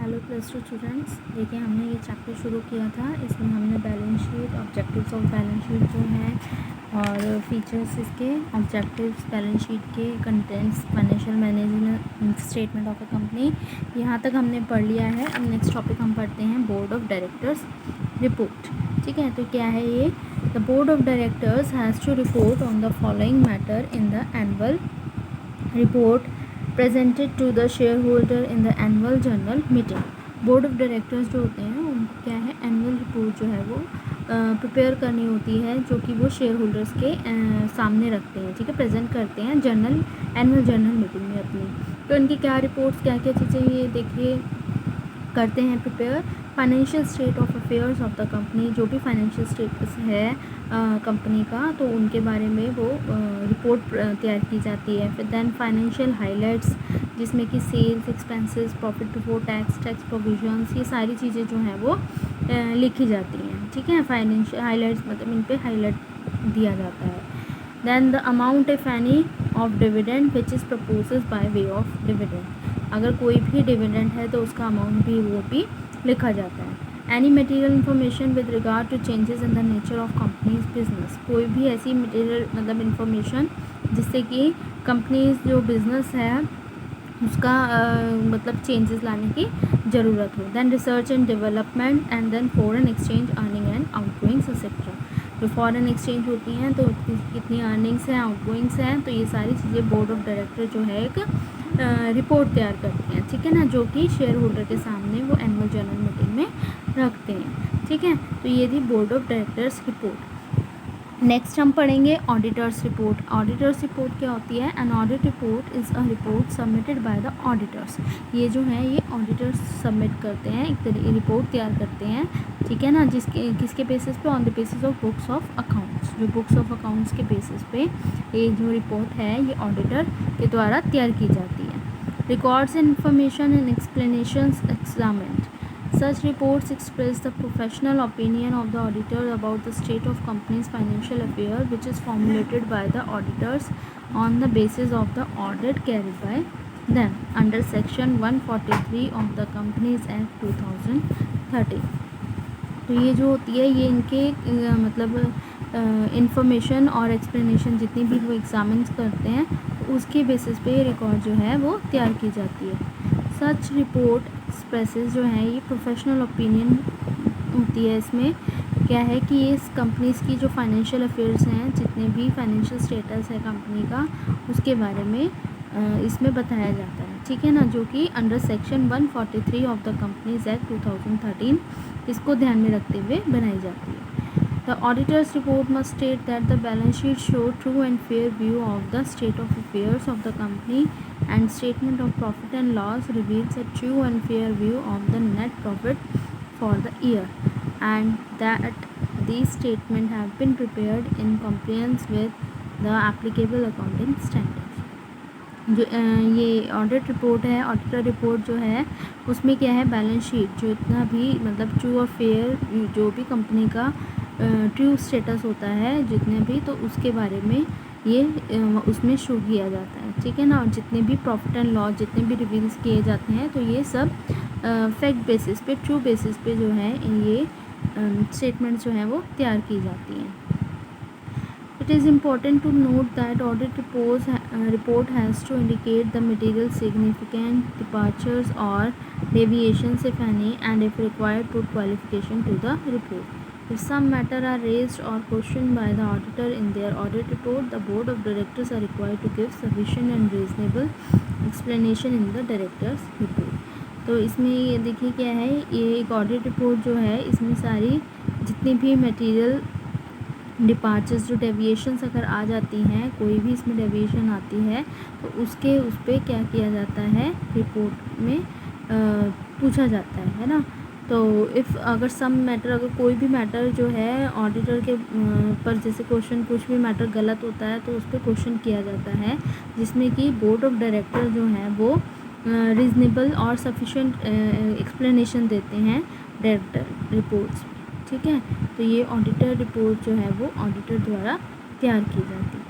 Hello plus two students, देखिए हमने ये चैप्टर शुरू किया था। इसमें हमने balance sheet, objectives of balance sheet जो है और फीचर्स इसके, ऑब्जेक्टिव्स बैलेंस शीट के, contents, financial management statement of a company, यहाँ तक हमने पढ़ लिया है। अब नेक्स्ट टॉपिक हम पढ़ते हैं बोर्ड ऑफ डायरेक्टर्स रिपोर्ट। ठीक है, तो क्या है ये? The board of directors has to report on the following matter in the annual report presented to the shareholder in the annual general meeting. Board of directors जो होते हैं उनको क्या है, एनुअल रिपोर्ट जो है वो प्रिपेयर करनी होती है, जो कि वो शेयर होल्डर्स के सामने रखते हैं। ठीक है, प्रेजेंट करते हैं एनुअल जनरल मीटिंग में अपनी। तो इनकी क्या रिपोर्ट्स, क्या क्या चीज़ें ये देखिए करते हैं prepare. Financial state of affairs of the company, जो भी फाइनेंशियल स्टेटस है कंपनी का, तो उनके बारे में वो रिपोर्ट तैयार की जाती है। फिर देन फाइनेंशियल हाइलाइट्स, जिसमें कि sales, expenses, profit before tax, tax provisions, ये सारी चीज़ें जो हैं वो लिखी जाती हैं। ठीक है, फाइनेंशियल हाइलाइट्स मतलब इन पे हाईलाइट दिया जाता है। Then the amount if any of dividend which is proposes by way of dividend, अगर कोई भी डिविडेंड है तो उसका अमाउंट भी वो भी लिखा जाता है। Any material information with regard to changes in the nature of company's business, कोई भी ऐसी मटेरियल मतलब इन्फॉर्मेशन जिससे कि कंपनीज जो बिज़नेस है उसका मतलब चेंजेस लाने की ज़रूरत हो। Then research and development and then foreign exchange earning and outgoings etcetera, जो फॉरेन एक्सचेंज होती हैं तो कितनी अर्निंग्स हैं, आउटगोइंग्स हैं, तो ये सारी चीज़ें बोर्ड ऑफ डायरेक्टर जो है एक रिपोर्ट तैयार करते हैं। ठीक है ना, जो कि शेयर होल्डर के सामने वो एनुअल जनरल मीटिंग में रखते हैं। ठीक है, तो ये थी board of directors report. Next हम पढ़ेंगे ऑडिटर्स रिपोर्ट। ऑडिटर्स रिपोर्ट क्या होती है? An audit report is a report submitted by the auditors. ये जो है ये ऑडिटर्स सबमिट करते हैं, एक रिपोर्ट तैयार करते हैं। ठीक है ना, किसके बेसिस पे? On the basis of books of accounts, जो बुक्स ऑफ अकाउंट्स के बेसिस पे ये जो रिपोर्ट है ये ऑडिटर के द्वारा तैयार की जाती है। Records information and explanations examined, such reports express the professional opinion of the auditor about the state of company's financial affair, which is formulated by the auditors on the basis of the audit carried by them under section 143 of the Companies Act 2013। तो ये जो होती है ये इनके मतलब information और explanation जितनी भी वो एग्जामिन करते हैं तो उसके बेसिस पे रिकॉर्ड जो है वो तैयार की जाती है। सच रिपोर्ट एक्सप्रेसेस जो है ये प्रोफेशनल ओपिनियन होती है। इसमें क्या है कि ये इस कंपनीज़ की जो फाइनेंशियल अफेयर्स हैं, जितने भी फाइनेंशियल स्टेटस है कंपनी का, उसके बारे में इसमें बताया जाता है। ठीक है ना, जो कि under section 143 of the companies act 2013 इसको ध्यान में रखते हुए बनाई जाती है। The auditors report must state that the balance sheet show true and fair view of the state of affairs of the company and statement of profit and loss reveals a true and fair view of the net profit for the year, and that these statements have been prepared in compliance with the applicable accounting standards। जो ये audit report है, auditor report जो है उसमें क्या है, balance sheet जो इतना भी मतलब ट्रू और फेयर जो भी कंपनी का ट्रू स्टेटस होता है जितने भी, तो उसके बारे में ये उसमें शो किया जाता है। ठीक है ना, और जितने भी प्रॉफिट एंड लॉस जितने भी रिवील्स किए जाते हैं तो ये सब फैक्ट बेसिस पे, ट्रू बेसिस पे जो है ये स्टेटमेंट्स जो हैं वो तैयार की जाती हैं। It is important to note that audit report has to indicate the material significant departures और deviations if any, and if required put qualification to the report. If some matter are raised or questioned by the auditor in their audit report, the board of directors are required to give sufficient and reasonable explanation in the directors report। तो इसमें ये देखिए क्या है, ये एक audit report जो है इसमें सारी जितनी भी मटेरियल डिपार्चर्स जो डेविएशंस अगर आ जाती हैं, कोई भी इसमें डेविएशन आती है तो उस पर क्या किया जाता है, रिपोर्ट में पूछा जाता है ना। तो इफ़ अगर सम मैटर, अगर कोई भी मैटर जो है ऑडिटर के पर जैसे क्वेश्चन, कुछ भी मैटर गलत होता है तो उस पर क्वेश्चन किया जाता है, जिसमें कि बोर्ड ऑफ डायरेक्टर जो है वो रीज़नेबल और सफिशेंट एक्सप्लेनेशन देते हैं डायरेक्टर रिपोर्ट्स। ठीक है, तो ये ऑडिटर रिपोर्ट जो है वो ऑडिटर द्वारा तैयार की जाती है।